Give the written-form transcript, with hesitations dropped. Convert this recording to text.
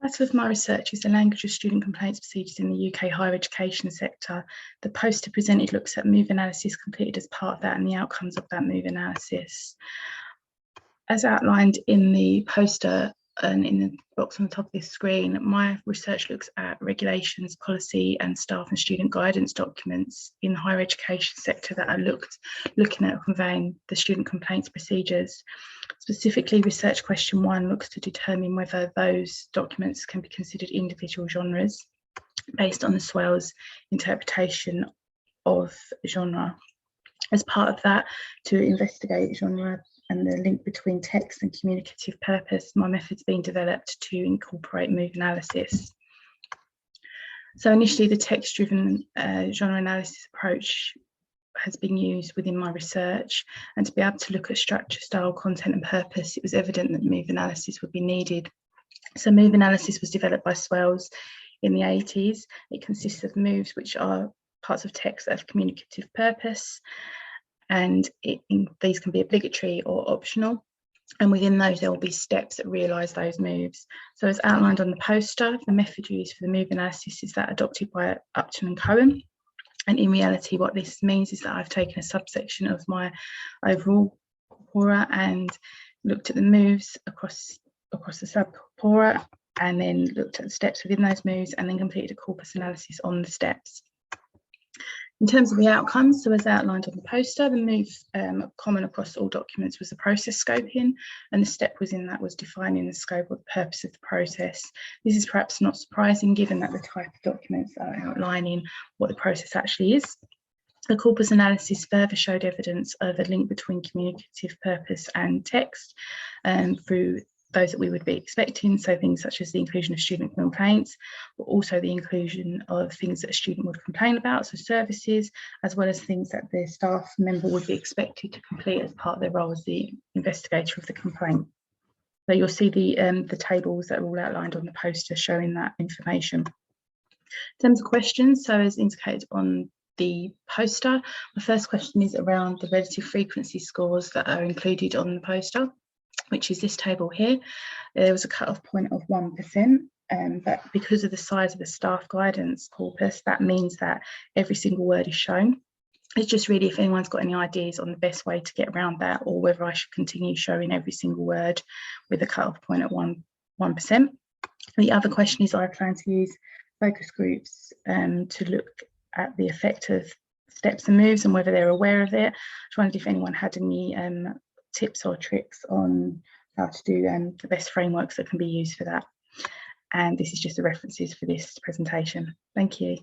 As with my research is the language of student complaints procedures in the UK higher education sector. The poster presented looks at move analysis completed as part of that and the outcomes of that move analysis. As outlined in the poster and in the box on the top of this screen, my research looks at regulations, policy and staff and student guidance documents in the higher education sector that are looking at conveying the student complaints procedures. Specifically, research question 1 looks to determine whether those documents can be considered individual genres based on the SWEL's interpretation of genre. As part of that, to investigate genre and the link between text and communicative purpose, my method's been developed to incorporate move analysis. So initially, the text-driven genre analysis approach has been used within my research, and to be able to look at structure, style, content and purpose, it was evident that move analysis would be needed. So move analysis was developed by SWELS in the 80s. It consists of moves which are parts of text that have communicative purpose, and these can be obligatory or optional. And within those, there will be steps that realise those moves. So as outlined on the poster, the method used for the move analysis is that adopted by Upton and Cohen. And in reality, what this means is that I've taken a subsection of my overall corpora and looked at the moves across the subcorpora, and then looked at the steps within those moves, and then completed a corpus analysis on the steps. In terms of the outcomes, so as outlined on the poster, the move common across all documents was the process scoping, and the step within that was defining the scope or the purpose of the process. This is perhaps not surprising given that the type of documents are outlining what the process actually is. The corpus analysis further showed evidence of a link between communicative purpose and text through those that we would be expecting, so things such as the inclusion of student complaints, but also the inclusion of things that a student would complain about, so services, as well as things that the staff member would be expected to complete as part of their role as the investigator of the complaint. So you'll see the tables that are all outlined on the poster showing that information. In terms of questions, so as indicated on the poster, the first question is around the relative frequency scores that are included on the poster, which is this table here. There was a cut-off point of 1%, but because of the size of the staff guidance corpus, that means that every single word is shown. It's just really if anyone's got any ideas on the best way to get around that, or whether I should continue showing every single word with a cut-off point at 1%. The other question is, I plan to use focus groups to look at the effect of steps and moves and whether they're aware of it. I just wondered if anyone had any tips or tricks on how to do the best frameworks that can be used for that. And this is just the references for this presentation. Thank you.